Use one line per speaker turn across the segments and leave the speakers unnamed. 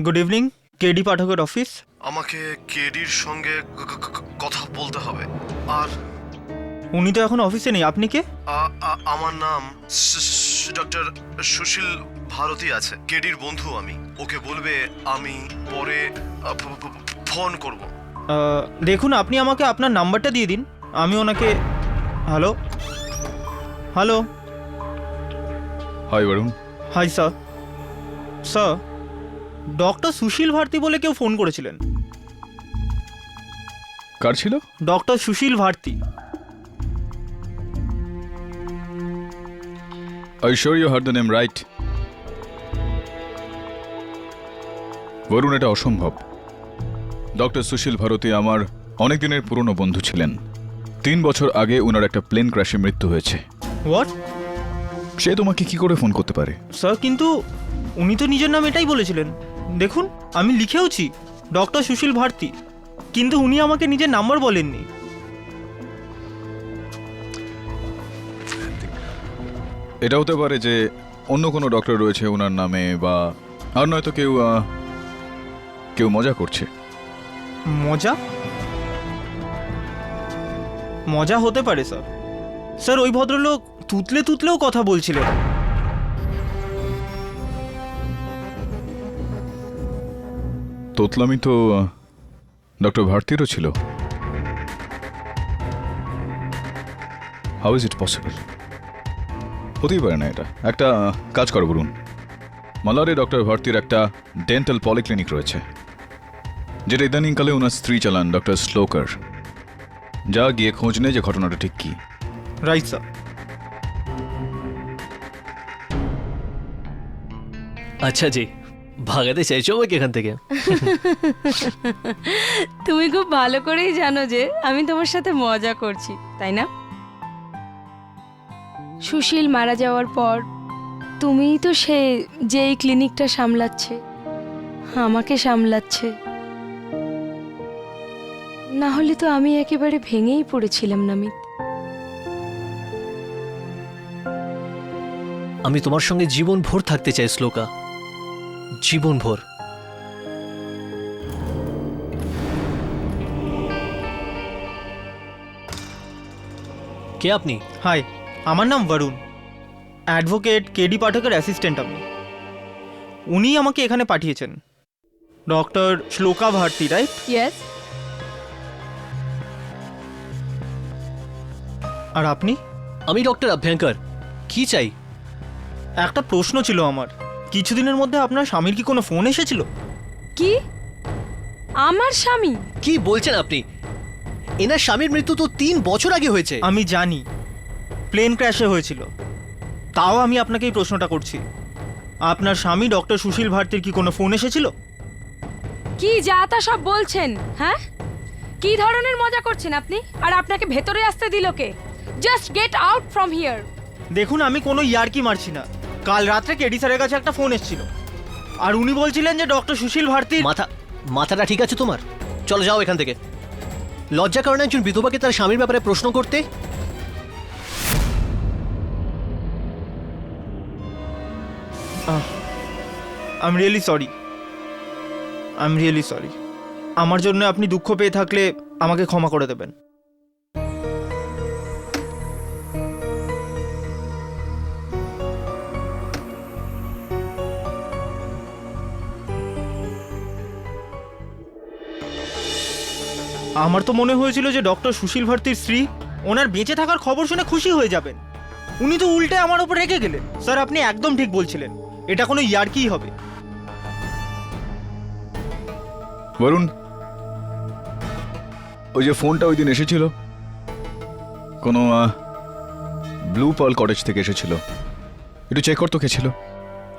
Good evening, KD পাঠকের office.
আমাকে কেডির সঙ্গে কথা বলতে হবে। আর
উনি তো এখন অফিসে নেই, আপনি কে?
আমার নাম ডক্টর সুশীল ভারতী আছে। কেডির বন্ধু আমি। ওকে বলবে আমি পরে ফোন করব।
দেখুন, আপনি আমাকে আপনার নাম্বারটা দিয়ে দিন, আমি ওনাকে। Hello hello.
Hi Varun.
Hi sir. Sir, doctor Sushil Bharati বলে কেউ ফোন করেছিলেন।
কার ছিল?
Doctor Sushil Bharati.
I sure you heard the name right? Varun, এটা অসম্ভব। ডক্টর সুশীল ভারতী আমার অনেক দিনের পুরনো বন্ধু ছিলেন। 3 বছর আগে ওনার একটা প্লেন ক্র্যাশে মৃত্যু হয়েছে।
হোয়াট?
সে তোমাকে কি করে ফোন করতে পারে?
স্যার, কিন্তু উনি তো নিজের নাম এটাই বলেছিলেন। দেখুন, আমি লিখেওছি ডক্টর সুশীল ভারতী, কিন্তু উনি আমাকে নিজের নাম্বার বলেননি।
এটা হতে পারে যে অন্য কোনো ডক্টর রয়েছে ওনার নামে, বা আর নয়তো কেউ মজা করছে।
মজা? মজা হতে পারে স্যার। স্যার, ওই ভদ্রলোক তুতলেও কথা বলছিলেন।
তোতলামি তো ডক্টর ভারতীরও ছিল। How is it possible? হতেই পারে না এটা। একটা কাজ করো বলুন, মালারে ডক্টর ভারতীর একটা ডেন্টাল পলিক্লিনিক রয়েছে, যেটা ইদানিংকালে ওনার স্ত্রী চালান, ডক্টর শ্লোকার। যা গিয়ে খোঁজ নেই যে ঘটনাটা ঠিক কি।
Right sir.
আচ্ছা জি, ভাগাতে চাইছো আমাকে এখান থেকে?
তুমি খুব ভালো করেই জানো যে আমি তোমার সাথে মজা করছি, তাই না? সুশীল মারা যাওয়ার পর তুমিই তো সে যে এই ক্লিনিকটা সামলাচ্ছে, আমাকে সামলাচ্ছে। না হলে তো আমি একেবারে ভেঙেই পড়েছিলাম নামিত।
আমি তোমার সঙ্গে জীবন ভোর থাকতে চাই শ্লোকা, জীবন ভোর। কে আপনি?
হাই, আমার নাম বরুণ, অ্যাডভোকেট কেডি পাঠকের অ্যাসিস্ট্যান্ট আমি। উনি আমাকে এখানে পাঠিয়েছেন। Doctor শ্লোকা Bharati, right?
ইয়েস।
আর আপনি?
আমি ডক্টর অভ্যঙ্কর। কি চাই?
একটা প্রশ্ন ছিল আমার। কিছুদিনের মধ্যে আপনার স্বামীর কি কোনো ফোন এসেছিল?
কি? আমার স্বামী?
কি বলছেন আপনি? এনার স্বামীর মৃত্যু তো 3 বছর আগে হয়েছে।
আমি জানি, প্লেন ক্র্যাশে হয়েছিল। তাও আমি আপনাকে এই প্রশ্নটা করছি, আপনার স্বামী ডক্টর সুশীল ভারতীর কি কোনো ফোন এসেছিল?
কি যা তা সব বলছেন? হ্যাঁ, কি ধরনের মজা করছেন আপনি? আর আপনাকে ভেতরে আসতে দিল কে? Just get out from here.
দেখুন, আমি কোনো ইয়ার্কি মারছি না। কাল রাত্রে কেডি স্যারের কাছে একটা ফোন এসেছিল, আর উনি বলছিলেন যে ডক্টর সুশীল ভারতীর।
মাথাটা ঠিক আছে তোমার? চলো যাও এখান থেকে। লজ্জা কারণে একজন বিধবাকে তার স্বামীর ব্যাপারে প্রশ্ন করতে?
I am really sorry. আমার জন্য আপনি দুঃখ পেয়ে থাকলে আমাকে ক্ষমা করে দেবেন। আমার তো মনে হয়েছিল যে ডক্টর সুশীল ভারতীর স্ত্রী ওনার বেঁচে থাকার খবর শুনে খুশি হয়ে যাবেন। উনি তো উল্টে আমার উপর রেগে গেলেন। স্যার, আপনি একদম ঠিক বলছিলেন, এটা কোনো ইয়ার্কিই হবে।
বরুণ, ওই যে ফোনটা ওই দিন এসেছিল, কোনো ব্লু পার্ল কটেজ থেকে এসেছিল। একটু চেক করতো কে ছিল।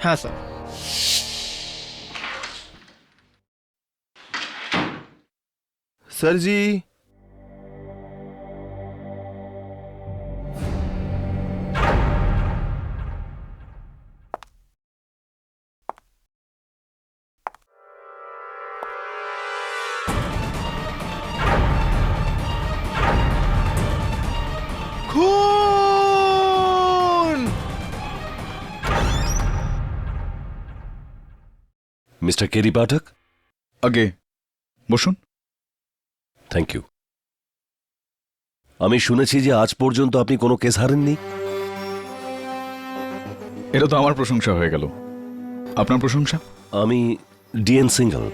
হ্যাঁ স্যার।
सर जी, खून।
মিস্টার কেরি পাঠক,
আগে বসুন।
Thank you. আমি শুনেছি যে আজ পর্যন্ত আপনি কোনো কেস হারেননি।
এটা তো আমার প্রশংসা হয়ে গেল। আপনার প্রশংসা?
আমি ডিএন সিঙ্গল,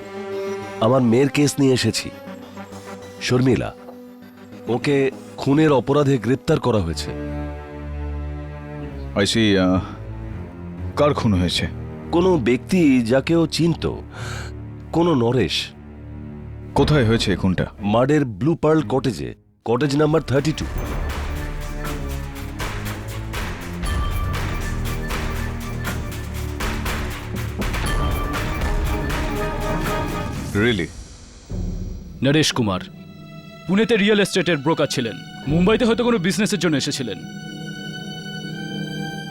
আমার মেয়ের কেস নিয়ে এসেছি। শর্মিলা, ওকে খুনের অপরাধে গ্রেপ্তার করা হয়েছে।
আইসি, কার খুন হয়েছে?
কোনো ব্যক্তি যাকে ও চিনত, কোনো নরেশ।
কোথায় হয়েছে এই খুনটা?
মাডের ব্লু পার্ল কটেজে, cottage number 32।
Really?
Naresh Kumar পুনেতে রিয়েল এস্টেটের ব্রোকার ছিলেন, মুম্বাইতে হয়তো কোনো বিজনেসের জন্য এসেছিলেন।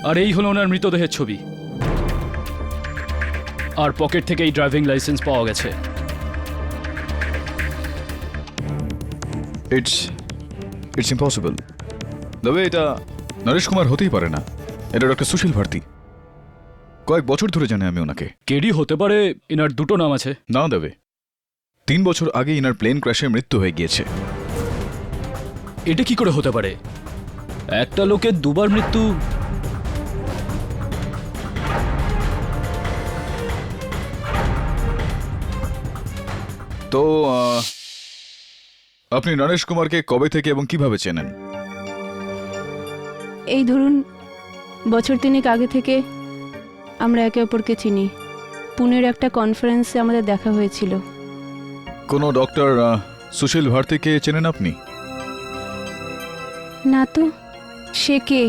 আর এই হলো ওনার মৃতদেহের ছবি, আর পকেট থেকে এই ড্রাইভিং লাইসেন্স পাওয়া গেছে।
It's impossible. তবে এটা নরেশ কুমার হতেই পারে না, এটা ডক্টর সুশীল ভারতী। কয়েক বছর ধরে জানি আমি ওনাকে।
কেডি হতে পারে, এনার দুটো নাম আছে।
না দেবে, 3 বছর আগে ইনার প্লেন ক্র্যাশে মৃত্যু হয়ে গিয়েছে।
এটা কি করে হতে পারে? একটা লোকের দুবার মৃত্যু।
তো আপনি নরেশ কুমারকে কবে থেকে এবং কিভাবে চেনেন?
এই ধরুন বছর 3 আগে থেকে আমরা একে অপরকে চিনি। পুনের একটা কনফারেন্সে আমাদের দেখা হয়েছিল।
কোনো ডক্টর সুশীল ভারতীকে চেনেন আপনি?
না তো, সে কে?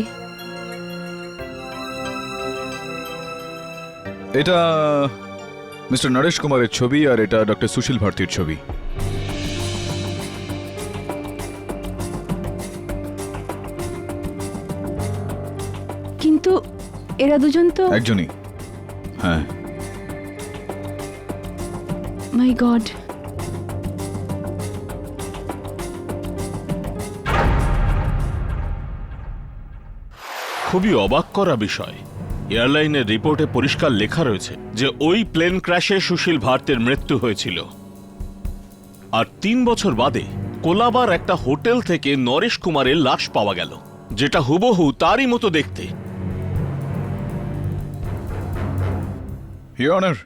এটা মিস্টার নরেশ কুমারের ছবি, আর এটা ডক্টর সুশীল ভারতীর ছবি।
কিন্তু এরা দুজন তো
একজনই, হ্যাঁ।
মাই গড।
খুবই অবাক করা বিষয়, এয়ারলাইনের রিপোর্টে পরিষ্কার লেখা রয়েছে যে ওই প্লেন ক্র্যাশে সুশীল ভারতীর মৃত্যু হয়েছিল। আর 3 বছর বাদে কোলাবার একটা হোটেল থেকে নরেশ কুমারের লাশ পাওয়া গেল, যেটা হুবহু তারই মতো দেখতে।
ইওর অনার,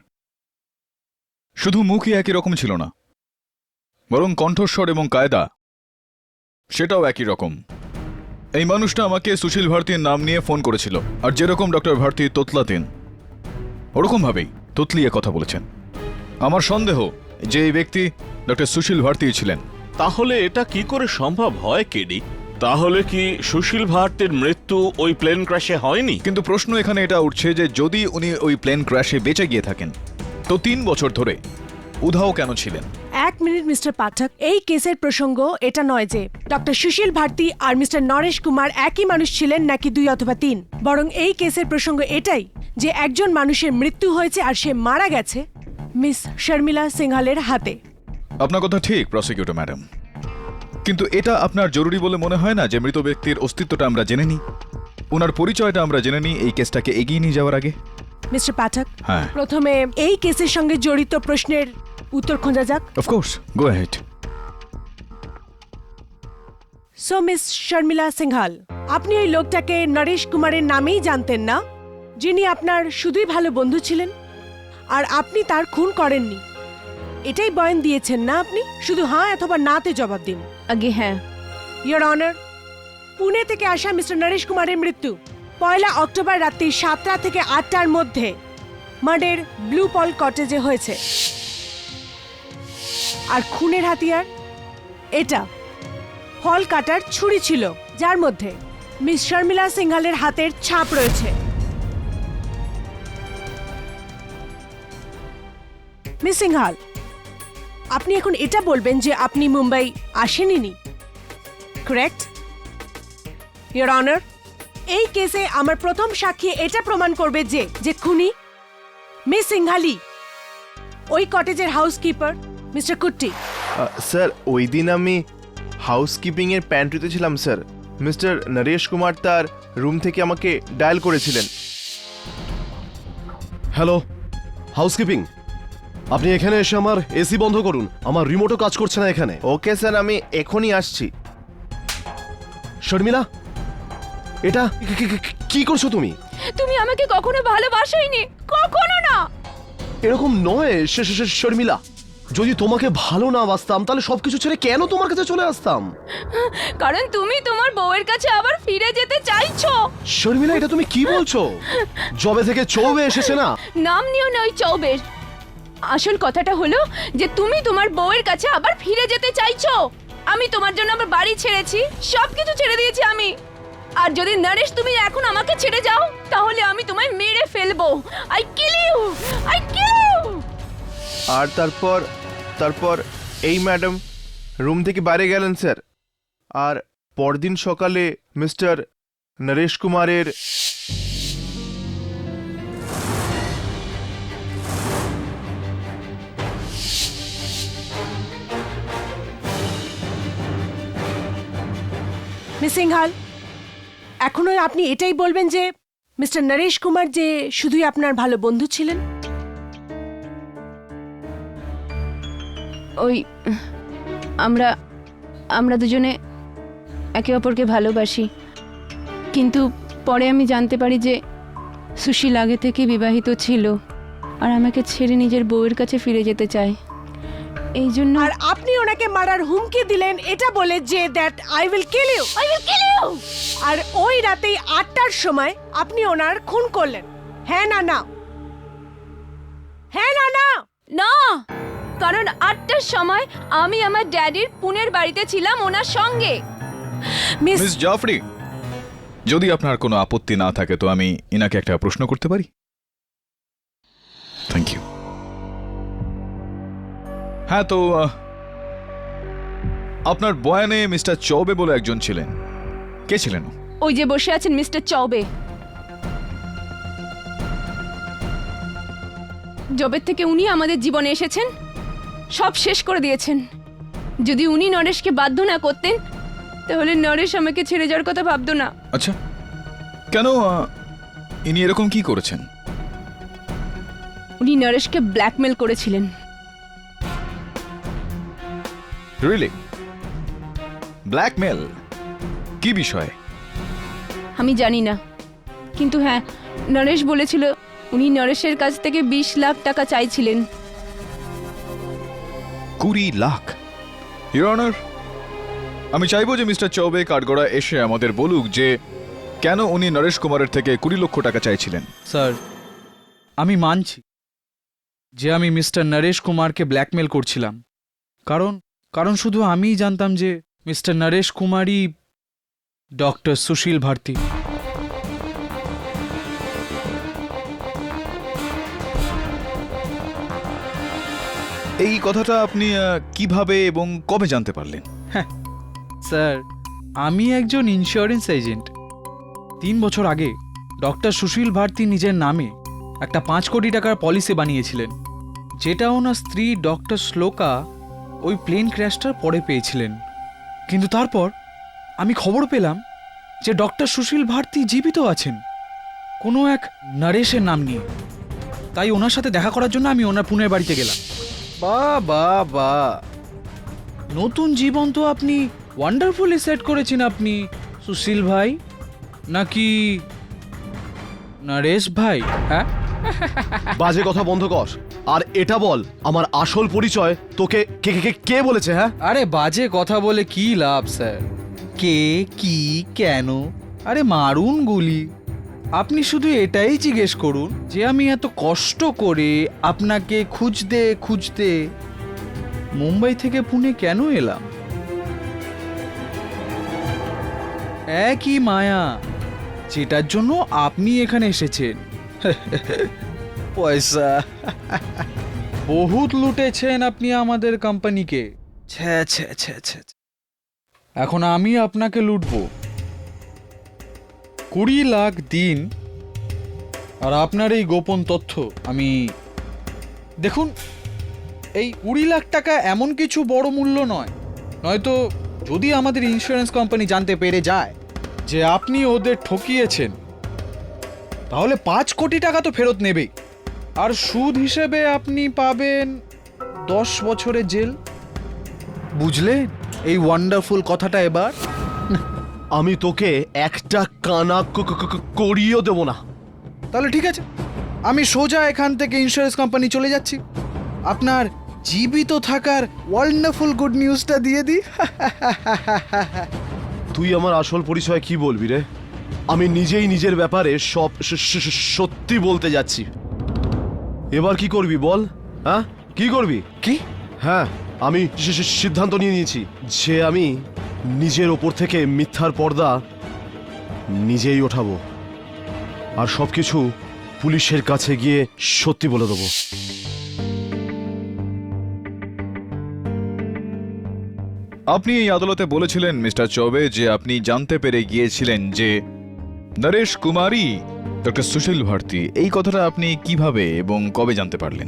শুধু মুখই একই রকম ছিল না, বরং কণ্ঠস্বর এবং কায়দা সেটাও একই রকম। এই মানুষটা আমাকে সুশীল ভারতীর নাম নিয়ে ফোন করেছিল, আর যেরকম ডক্টর ভারতী তোতলাতেন ওরকম ভাবেই তোতলিয়ে কথা বলেছেন। আমার সন্দেহ যে এই ব্যক্তি ডক্টর সুশীল ভারতী ছিলেন।
তাহলে এটা কি করে সম্ভব হয় কেডি? তাহলে কি সুশীল ভারতীর মৃত্যু ওই প্লেন ক্র্যাশে হয়নি?
কিন্তু প্রশ্ন এখানে এটা উঠছে যে যদি উনি ওই প্লেন ক্র্যাশে বেঁচে গিয়ে থাকেন, তো 3 বছর ধরে উধাও কেন ছিলেন?
1 মিনিট মিস্টার পাঠক, এই কেসের প্রসঙ্গ এটা নয় যে ডক্টর সুশীল ভারতী আর মিস্টার নরেশ কুমার একই মানুষ ছিলেন নাকি 2 অথবা 3, বরং এই কেসের প্রসঙ্গ এটাই যে একজন মানুষের মৃত্যু হয়েছে আর সে মারা গেছে মিস শর্মিলা সিংহালের হাতে।
আপনার কথা ঠিক প্রসিকিউটর ম্যাডাম, কিন্তু এটা আপনার জরুরি বলে মনে হয় না যে মৃত ব্যক্তির অস্তিত্বটা আমরা জেনে নিই, ওনার পরিচয়টা আমরা জেনে নিই এই কেসটাকে এগিয়ে নিয়ে যাওয়ার আগে?
মিস্টার পাঠক,
হ্যাঁ,
প্রথমে এই কেসের সঙ্গে জড়িত প্রশ্নের উত্তর খোঁজা যাক।
Of course, go ahead.
So miss Sharmila Singhal, আপনি ওই লোকটাকে নরেশ কুমারের নামেই জানতেন না, যিনি আপনার শুধুই ভালো বন্ধু ছিলেন, আর আপনি তার খুন করেননি, এটাই বয়ান দিয়েছেন না আপনি? শুধু হ্যাঁ অথবা নাতে জবাব দিন।
আগে হ্যাঁ।
ইয়োর অনার, পুনে থেকে আসা মিস্টার নরেশ কুমারের মৃত্যু 1 অক্টোবর রাত্রি 7টা থেকে 8টার মধ্যে মাডের ব্লু পল কটেজে হয়েছে। আর খুনের হাতিয়ার এটা ফল কাটার ছুরি ছিল, যার মধ্যে মিস শর্মিলা সিংহালের হাতের ছাপ রয়েছে। মিস সিংহাল, আপনি এখন এটা বলবেন যে আপনি মুম্বাই আসেননি, কারেক্ট? ইয়োর অনার, এই কেসে আমার প্রথম সাক্ষী এটা প্রমাণ করবে যে খুনি মিস সিংহালি ওই কটেজের হাউসকিপার মিস্টার কুট্টি।
স্যার, ওই দিন আমি হাউসকিপিং এর প্যান্ট্রিতে ছিলাম স্যার। মিস্টার নরেশ কুমার তার রুম থেকে আমাকে ডায়াল করেছিলেন।
হ্যালো, হাউসকিপিং, আপনি এখানে এসে আমার এসি বন্ধ করুন, আমার রিমোটও কাজ করছে না এখানে।
ওকে স্যার, আমি এখনই আসছি।
শর্মিলা, এটা কি করছো তুমি?
তুমি আমাকে কখনো ভালোবাসোইনি, কখনো না।
এরকম নয় শর্মিলা, যদি তোমাকে ভালো না বাসতাম তাহলে সবকিছু ছেড়ে কেন তোমার কাছে চলে আসতাম?
কারণ তুমি তোমার বউয়ের কাছে আবার ফিরে যেতে চাইছো।
শর্মিলা, এটা তুমি কি বলছো? জবে থেকে চৌবে এসেছে না?
নাম নিও না ওই চৌবের। আসল কথাটা হলো যে তুমি তোমার বউয়ের কাছে আবার ফিরে যেতে চাইছো। আমি তোমার জন্য আমার বাড়ি ছেড়েছি, সবকিছু ছেড়ে দিয়েছি আমি। আর যদি নরেশ তুমি এখন আমাকে ছেড়ে যাও তাহলে আমি তোমায় মেরে ফেলবো। I kill you, I kill you.
আর তারপর এই ম্যাডাম রুম থেকে বাইরে গেলেন স্যার। আর পরদিন সকালে মিস্টার নরেশ কুমারের
মিস সিংহাল, এখনো আপনি এটাই বলবেন যে মিস্টার নরেশ কুমার যে শুধুই আপনার ভালো বন্ধু ছিলেন?
ওই আমরা আমরা দুজনে একে অপরকে ভালোবাসি, কিন্তু পরে আমি জানতে পারি যে সুশীল আগে থেকে বিবাহিত ছিল আর আমাকে ছেড়ে নিজের বউয়ের কাছে ফিরে যেতে চায়। এই জন্য
আর আপনি ওনাকে মারার হুমকি দিলেন এটা বলে যে that I will kill you, I will kill you. আর ওই রাতেই 8টার সময় আপনি ওনার খুন করলেন, হ্যাঁ না না? হ্যাঁ না না?
না, কারণ 8টার সময় আমি আমার ড্যাডির পুনের বাড়িতে ছিলাম ওনার সঙ্গে।
মিস
মিস জাফরি, যদি আপনার কোনো আপত্তি না থাকে তো আমি ইনাকে একটা প্রশ্ন করতে পারি? Thank you. হ্যাঁ, তো আপনার বয়ানে মিস্টার চৌবে বলে একজন ছিলেন, কে ছিলেন?
ওই যে বসে আছেন মিস্টার চৌবে। জবের থেকে উনি আমাদের জীবনে এসেছেন, সব শেষ করে দিয়েছেন। যদি উনি নরেশকে বাধ্য না করতেন তাহলে নরেশ আমাকে ছেড়ে যাওয়ার কথা ভাবতো না।
আচ্ছা, কেন ইনি এরকম কি করেছেন?
উনি নরেশকে ব্ল্যাকমেল করেছিলেন।
রিয়েলি? ব্ল্যাকমেল? কি বিষয়ে?
আমি জানি না, কিন্তু হ্যাঁ, নরেশ বলেছিল উনি নরেশের কাছ থেকে 20 লাখ টাকা চাইছিলেন।
20 লাখ? ইউর অনার, আমি চাইবো যে মিস্টার চৌবে কাঠগড়া এসে আমাদের বলুক যে কেন উনি নরেশ কুমারের থেকে 20 লক্ষ টাকা চাইছিলেন।
স্যার, আমি মানছি যে আমি মিস্টার নরেশ কুমারকে ব্ল্যাকমেল করছিলাম, কারণ শুধু আমিই জানতাম যে মিস্টার নরেশ কুমারই ডক্টর সুশীল ভারতী।
এই কথাটা আপনি কিভাবে এবং কবে জানতে পারলেন?
স্যার, আমি একজন ইন্স্যুরেন্স এজেন্ট। 3 বছর আগে ডক্টর সুশীল ভারতী নিজের নামে একটা 5 কোটি টাকার পলিসি বানিয়েছিলেন, যেটা ওনার স্ত্রী ডক্টর শ্লোকা ওই প্লেন ক্র্যাশটার পরে পেয়েছিলেন। কিন্তু তারপর আমি খবর পেলাম যে ডক্টর সুশীল ভারতী জীবিত আছেন কোনো এক নরেশের নাম নিয়ে। তাই ওনার সাথে দেখা করার জন্য আমি ওনার পুনের বাড়িতে গেলাম। বা নতুন জীবন তো আপনি ওয়ান্ডারফুলি সেট করেছেন আপনি, সুশীল ভাই, নাকি নরেশ ভাই? হ্যাঁ,
বাজে কথা বন্ধ কর আর এটা বল আমার আসল পরিচয় তোকে কে কে কে বলেছে? হ্যাঁ,
আরে বাজে কথা বলে কি লাভ স্যার? কে, কি, কেন? আরে মারুন গুলি। আপনি শুধু এটাই জিজ্ঞেস করুন যে আমি এত কষ্ট করে আপনাকে খুঁজতে মুম্বাই থেকে পুনে কেন এলাম। একই মায়া যেটার জন্য আপনি এখানে এসেছেন। পয়সা বহুত লুটেছেন আপনি আমাদের কোম্পানিকে। এখন আমি আপনাকে লুটবো। 20 লাখ দিন আর আপনার এই গোপন তথ্য আমি দেখুন। এই 20 লাখ টাকা এমন কিছু বড় মূল্য নয়, নয়তো যদি আমাদের ইন্স্যুরেন্স কোম্পানি জানতে পেরে যায় যে আপনি ওদের ঠকিয়েছেন তাহলে 5 কোটি টাকা তো ফেরত নেবেই। আর সুদ হিসেবে আপনি পাবেন 10 বছরের জেল। বুঝলেন এই ওয়ান্ডারফুল কথাটা এবার?
আমি তোকে একটা কানা করিয়েও দেবো না।
তাহলে ঠিক আছে, আমি সোজা এখান থেকে ইন্স্যুরেন্স কোম্পানি চলে যাচ্ছি। আপনার জীবিত থাকার ওয়ান্ডারফুল গুড নিউজটা দিয়ে দিই।
তুই আমার আসল পরিচয় কি বলবি রে? আমি নিজেই নিজের ব্যাপারে সব সত্যি বলতে যাচ্ছি। এবার কি করবি বল? হ্যাঁ, কি করবি?
কি?
হ্যাঁ, আমি সিদ্ধান্ত নিয়ে নিয়েছি যে আমি নিজের ওপর থেকে মিথ্যার পর্দা নিজেই ওঠাবো, আর সবকিছু পুলিশের কাছে গিয়ে সত্যি বলে দেবো।
আপনি এই আদালতে বলেছিলেন মিস্টার চৌবে যে আপনি জানতে পেরে গিয়েছিলেন যে নরেশ কুমারই ডক্টর সুশীল ভারতী। এই কথাটা আপনি কিভাবে এবং কবে জানতে পারলেন?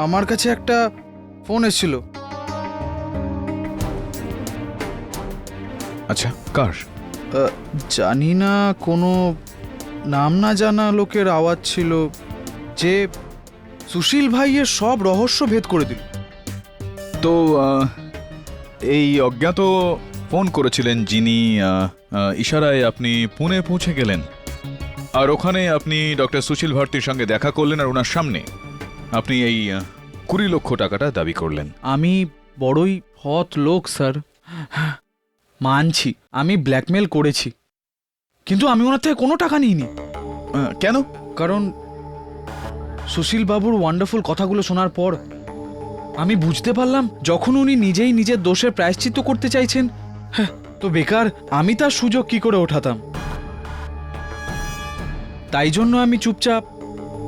আমার কাছে একটা ফোন এসেছিল।
আচ্ছা, কার?
জানি না, কোনো নাম না জানা লোকের আওয়াজ ছিল যে সুশীল ভাইয়ের সব রহস্য ভেদ করে দিল।
তো এই অজ্ঞাত ফোন করেছিলেন যিনি ইশারায় আপনি পুনে পৌঁছে গেলেন, আর ওখানে আপনি ডক্টর সুশীল ভারতীর সঙ্গে দেখা করলেন, আর ওনার সামনে আপনি এই 20 লক্ষ টাকাটা দাবি করলেন।
আমি বড়ই হত লোক স্যার, মানছি আমি ব্ল্যাকমেল করেছি, কিন্তু আমি ওনার থেকে কোনো টাকা নিইনি।
কেন?
কারণ সুশীল বাবুর ওয়ান্ডারফুল কথাগুলো শোনার পর আমি বুঝতে পারলাম যখন উনি নিজেই নিজের দোষের প্রায়শ্চিত্ত করতে চাইছেন, হ্যাঁ, তো বেকার আমি তার সুযোগ কি করে ওঠাতাম। তাই জন্য আমি চুপচাপ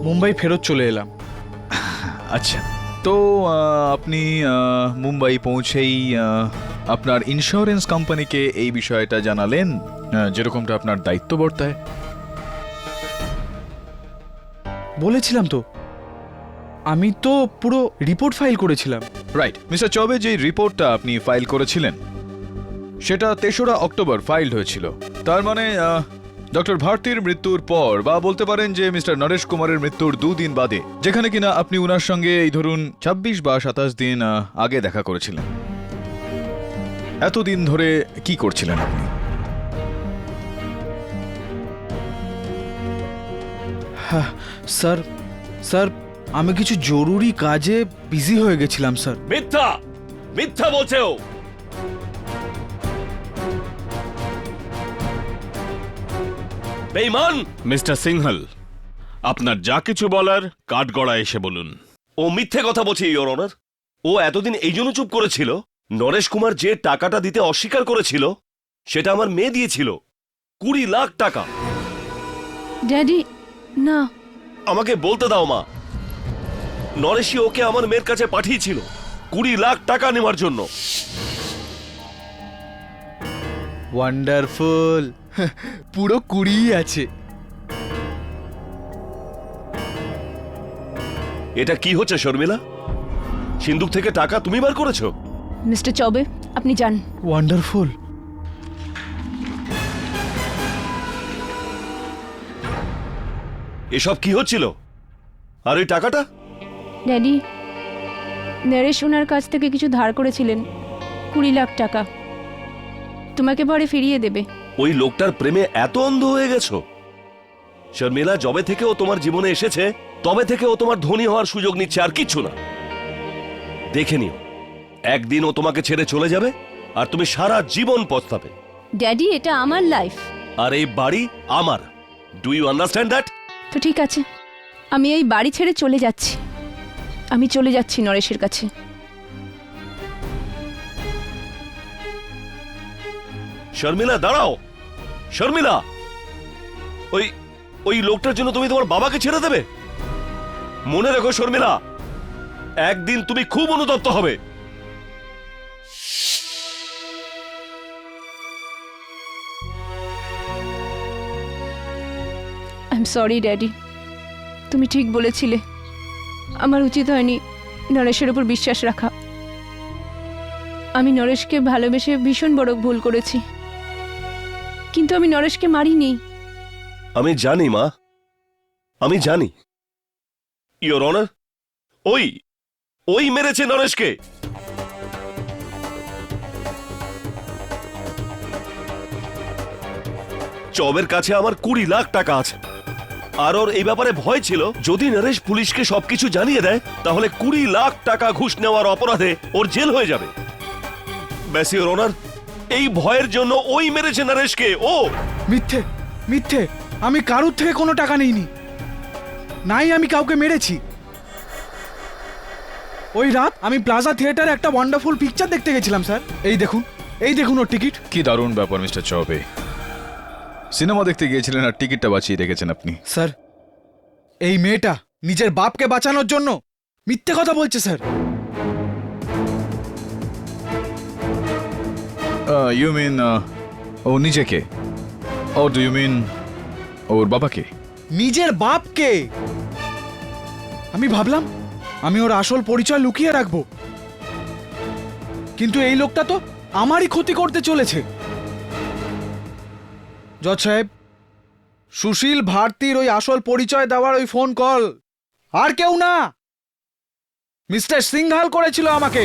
মুম্বাই ফেরত চলে এলাম।
আচ্ছা, তো আপনি মুম্বাই পৌঁছেই আপনার ইন্স্যুরেন্স কোম্পানিকে এই বিষয়টা জানালেন, যেরকমটা আপনার দায়িত্ব বর্তায়।
বলেছিলাম তো, আমি তো পুরো রিপোর্ট ফাইল করেছিলাম।
রাইট মিস্টার চৌবে, যে রিপোর্টটা আপনি ফাইল করেছিলেন সেটা 3রা অক্টোবর ফাইল হয়েছিল। তার মানে ডক্টর ভারতীর মৃত্যুর পর, বা বলতে পারেন যে মিস্টার নরেশ কুমারের মৃত্যুর 2 দিন বাদে, যেখানে কিনা আপনি উনার সঙ্গে এই ধরুন 26 বা 27 দিন আগে দেখা করেছিলেন। এতদিন ধরে কি করছিলেন আপনি?
হ্যাঁ স্যার, স্যার আমি কিছু জরুরি কাজে বিজি হয়ে গেছিলাম স্যার।
মিথ্যা মিথ্যা বলছে ও। বেঈমান! মিস্টার সিংহল, আপনার যা কিছু বলার কাঠগড়া এসে বলুন।
ও মিথ্যে কথা বলছে ইওর অনার। ও এতদিন এই জন্য চুপ করেছিল, নরেশ কুমার যে টাকাটা দিতে অস্বীকার করেছিল সেটা আমার মেয়ে দিয়েছিল, 20 লাখ টাকা।
ড্যাডি না,
আমাকে বলতে দাও মা, নরেশই ওকে আমার মেয়ের কাছে পাঠিয়েছিল 20 লাখ টাকা নেওয়ার জন্য।
ওয়ান্ডারফুল, পুরো 20 আছে।
এটা কি হচ্ছে শর্মিলা? সিন্ধুক থেকে টাকা তুমি বার করেছো?
মিস্টার চৌবে আপনি যান।
ওয়ান্ডারফুল।
এসব কি হচ্ছিল? আর ওই টাকাটা?
ড্যাডি, নরেশ ওনার কাছ থেকে কিছু ধার করেছিলেন, 20 লাখ টাকা। তোমাকে পরে ফিরিয়ে দেবে।
ওই লোকটার প্রেমে এত অন্ধ হয়ে গেছো? শর্মিলা, যবে থেকে ও তোমার জীবনে এসেছে তবে থেকে ও তোমার ধনী হওয়ার সুযোগ নিচ্ছে, আর কিচ্ছু না। দেখে নিও, একদিন ও তোমাকে ছেড়ে চলে যাবে আর তুমি সারা জীবন পস্তাবে।
ড্যাডি, এটা আমার লাইফ,
আর এই বাড়ি আমার। Do you understand that?
তো ঠিক আছে, আমি এই বাড়ি ছেড়ে চলে যাচ্ছি। আমি চলে যাচ্ছি নরেশের কাছে।
শর্মিলা, দাঁড়াও। শর্মিলা, ওই লোকটার জন্য তুমি তোমার বাবাকে ছেড়ে দেবে? মনে রেখো শর্মিলা, একদিন তুমি খুব অনুতপ্ত হবে।
আই এম সরি ড্যাডি, তুমি ঠিক বলেছিলে। আমার উচিত হয়নি নরেশের উপর বিশ্বাস রাখা। আমি নরেশকে ভালোবেসে ভীষণ বড় ভুল করেছি, কিন্তু আমি নরেশকে মারিনি।
আমি জানি মা, আমি জানি। ইয়োর অনার, ওই মেরেছে নরেশকে। চবের কাছে আমার 20 লাখ টাকা আছে, আর ওর এই ব্যাপারে ভয় ছিল যদি নরেশ পুলিশকে সবকিছু জানিয়ে দেয় তাহলে 20 লাখ টাকা ঘুষ নেওয়ার অপরাধে ওর জেল হয়ে যাবে। ব্যাস ইয়োর অনার, এই ভয়ের জন্য ওই মেরেছে নরেশকে। ও
মিথ্যে মিথ্যে, আমি কারুর থেকে কোনো টাকা নিইনি, নাই আমি কাউকে মেরেছি। ওই রাত আমি প্লাজা থিয়েটারে একটা ওয়ান্ডারফুল পিকচার দেখতে গেছিলাম স্যার। এই দেখুন ওর টিকিট।
কি দারুণ ব্যাপার মিস্টার চবে, সিনেমা দেখতে গিয়েছিলেন আর টিকিটটা বাঁচিয়ে রেখেছেন আপনি।
স্যার, এই মেয়েটা নিজের বাপকে বাঁচানোর জন্য মিথ্যে কথা বলছে স্যার।
ইউ মিন ও নিজেকে, ও ডু ইউ মিন ওর বাবাকে?
নিজের বাপকে। আমি ভাবলাম আমি ওর আসল পরিচয় লুকিয়ে রাখবো, কিন্তু এই লোকটা তো আমারই ক্ষতি করতে চলেছে। জজ সাহেব, সুশীল ভারতীর ওই আসল পরিচয় দেওয়ার ওই ফোন কল আর কেউ না, মিস্টার সিংহাল করেছিল আমাকে।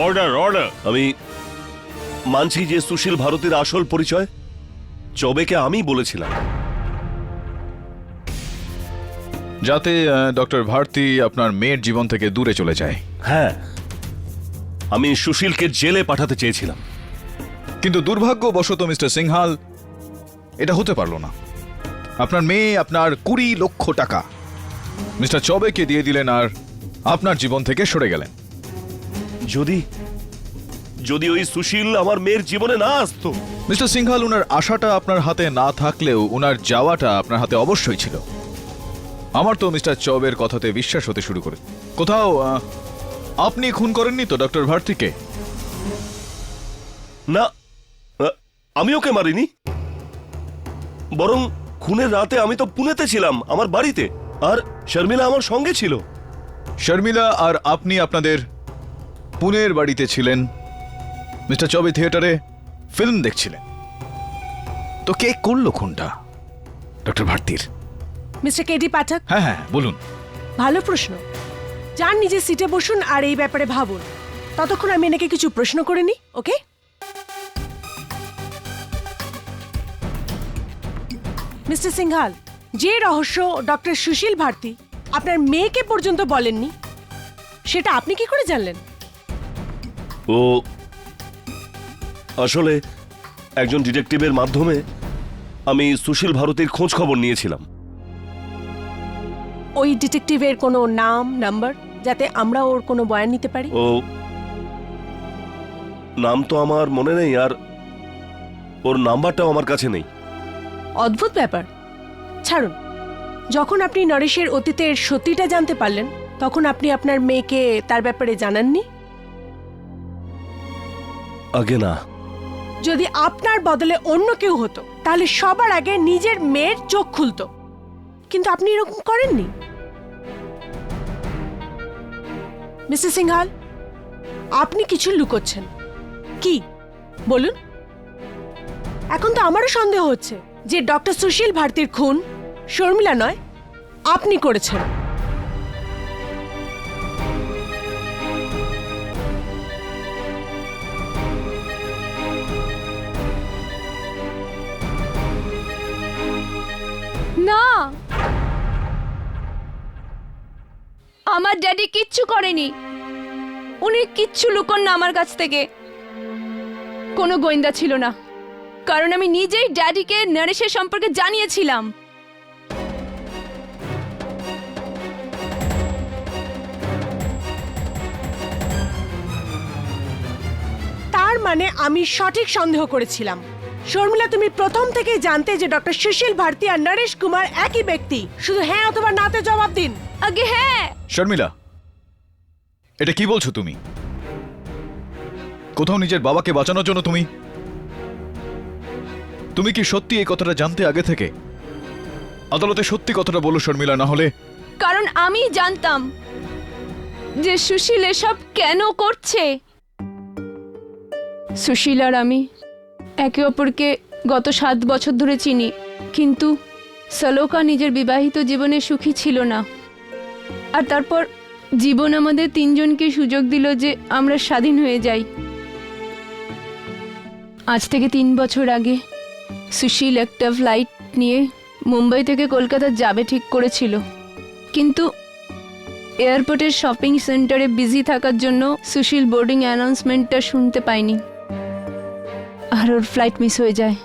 Order order.
আমি মানছি যে সুশীল ভারতীর আসল পরিচয় চবেকে আমি বলেছিলাম,
যাতে ডক্টর ভারতী আপনার মেয়ের জীবন থেকে দূরে চলে যায়।
হ্যাঁ, আমি সুশীলকে জেলে পাঠাতে চেয়েছিলাম।
কিন্তু দুর্ভাগ্যবশত মিস্টার সিংহাল এটা হতে পারল না। আপনার মেয়ে আপনার 20 লক্ষ টাকা মিস্টার চবেকে দিয়ে দিলেন আর আপনার জীবন থেকে সরে গেলেন।
যদি ওই সুশীল আমার মেয়ের জীবনে না আসতো।
মিস্টার সিংহাল, উনার আশাটা আপনার হাতে না থাকলেও উনার যাওয়াটা আপনার হাতে অবশ্যই ছিল। আমার তো মিস্টার চবের কথাতে বিশ্বাস হতে শুরু করে। কোথাও আপনি খুন করেননি তো ডক্টর ভারতীকে?
না, আমি ওকে মারিনি, বরং খুনের রাতে আমি তো পুনেতে ছিলাম আমার বাড়িতে, আর শর্মিলা আমার সঙ্গে ছিল।
শর্মিলা আর আপনি আপনাদের পুনের বাড়িতে ছিলেন, মিস্টার চবে থিয়েটারে ফিল্ম দেখছিলেন। তো কে করলো খুনটা ডক্টর ভারতীর?
মিস্টার কেডি পাঠক,
হ্যাঁ, বলুন।
ভালো প্রশ্ন। যান নিজের সিটে বসুন আর এই ব্যাপারে ভাবুন। ততক্ষণ আমি এনাকে কিছু প্রশ্ন করে নিই। ওকে? মিস্টার সিংহাল, যে রহস্য ডক্টর সুশীল ভারতী আপনার মেয়েকে পর্যন্ত বলেননি, সেটা আপনি কি করে জানলেন?
ও আসলে একজন ডিটেকটিভের মাধ্যমে আমি সুশীল ভারতীর খোঁজ খবর নিয়েছিলাম।
ওই ডিটেকটিভের কোনো নাম, নাম্বার, যাতে আমরা ওর কোনো বয়ান নিতে পারি?
ও নাম তো আমার মনে নেই, আর ওর নাম্বারটাও আমার কাছে নেই।
অদ্ভুত ব্যাপার। ছাড়ুন, যখন আপনি নরেশের অতীতের সত্যিটা জানতে পারলেন তখন আপনি আপনার মেয়েকে তার ব্যাপারে জানাননি?
আগে না।
যদি আপনার বদলে অন্য কেউ হতো তাহলে সবার আগে নিজের মেয়ের চোখ খুলতো, কিন্তু আপনি এরকম করেননি। মিস্টার সিংহাল, আপনি কিছু লুকোচ্ছেন। কি বলুন? এখন তো আমারও সন্দেহ হচ্ছে যে ডক্টর সুশীল ভারতীর খুন শর্মিলা নয়, আপনি করেছেন।
না, আমার ড্যাডি কিচ্ছু করেনি। উনি কিচ্ছু লুকোন না আমার কাছ থেকে। কোনো গোয়েন্দা ছিল না, কারণ আমি নিজেই ড্যাডিকে নরেশের সম্পর্কে জানিয়েছিলাম।
তার মানে আমি সঠিক সন্দেহ করেছিলাম। শর্মিলা, তুমি প্রথম থেকেই জানতে যে ডক্টর সুশীল ভারতী আর নরেশ কুমার একই ব্যক্তি। শুধু হ্যাঁ অথবা নাতে জবাব দিন।
আগে হ্যাঁ।
শর্মিলা, এটা কি বলছো তুমি? কোথাও নিজের বাবাকে বাঁচানোর জন্য তুমি কি সত্যি এই কথাটা জানতে আগে থেকে? আদালতে সত্যি কথাটা বলো শর্মিলা, না হলে।
কারণ আমি জানতাম যে সুশীল এসব কেন করছে। সুশীল আর আমি
একে অপরকে গত 7 বছর ধরে চিনি, কিন্তু শ্লোকা নিজের বিবাহিত জীবনে সুখী ছিল না। আর তারপর জীবন আমাদের 3 জনকে সুযোগ দিল যে আমরা স্বাধীন হয়ে যাই। আজ থেকে 3 বছর আগে সুশীল একটা ফ্লাইট নিয়ে মুম্বাই থেকে কলকাতা যাবে ঠিক করেছিল, কিন্তু এয়ারপোর্টের শপিং সেন্টারে বিজি থাকার জন্য সুশীল বোর্ডিং অ্যানাউন্সমেন্টটা শুনতে পায়নি, আর ওর ফ্লাইট মিস হয়ে যায়।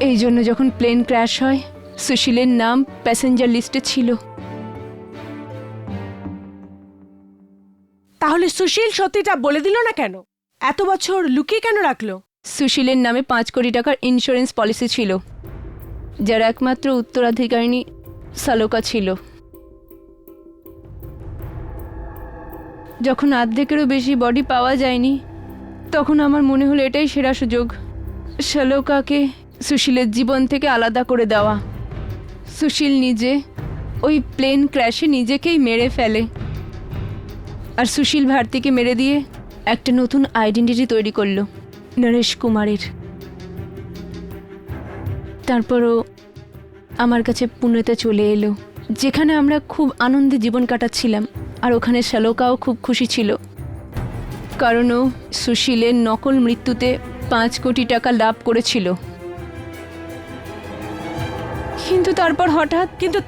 এই জন্য যখন প্লেন ক্র্যাশ হয়, সুশীলের নাম প্যাসেঞ্জার লিস্টে ছিল।
তাহলে সুশীল সত্যিটা বলে দিল না কেন? এত বছর লুকিয়ে কেন রাখলো?
সুশীলের নামে 5 কোটি টাকার ইন্স্যুরেন্স পলিসি ছিল, যার একমাত্র উত্তরাধিকারিণী শ্লোকা ছিল। যখন অর্ধেকেরও বেশি বডি পাওয়া যায়নি, তখন আমার মনে হলো এটাই সেরা সুযোগ শ্লোকাকে সুশীলের জীবন থেকে আলাদা করে দেওয়া। সুশীল নিজে ওই প্লেন ক্র্যাশে নিজেকেই মেরে ফেলে, আর সুশীল ভারতীকে মেরে দিয়ে একটা নতুন আইডেন্টিটি তৈরি করলো, নরেশ কুমারের। তারপরও আমার কাছে পুনেতে চলে এলো, যেখানে আমরা খুব আনন্দে জীবন কাটাচ্ছিলাম, আর ওখানে শ্লোকাও খুব খুশি ছিল, কারণ ও সুশীলের নকল মৃত্যুতে 5 কোটি টাকা লাভ করেছিল। কিন্তু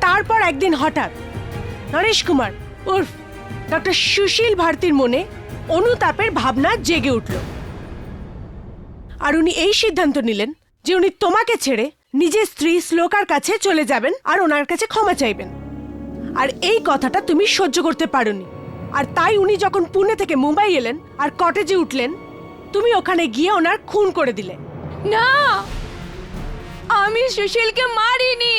তারপর
একদিন হঠাৎ নরেশ কুমার উর্ফ ডক্টর সুশীল ভারতীর মনে অনুতাপের ভাবনা জেগে উঠল, আর উনি এই সিদ্ধান্ত নিলেন যে উনি তোমাকে ছেড়ে নিজের স্ত্রী শ্লোকার কাছে চলে যাবেন আর ওনার কাছে ক্ষমা চাইবেন। আর এই কথাটা তুমি সহ্য করতে পারোনি, আর তাই উনি যখন পুনে থেকে মুম্বাই এলেন আর কটেজে উঠলেন, তুমি ওখানে গিয়ে ওনার খুন করে দিলে।
না, আমি সুশীলকে মারিনি।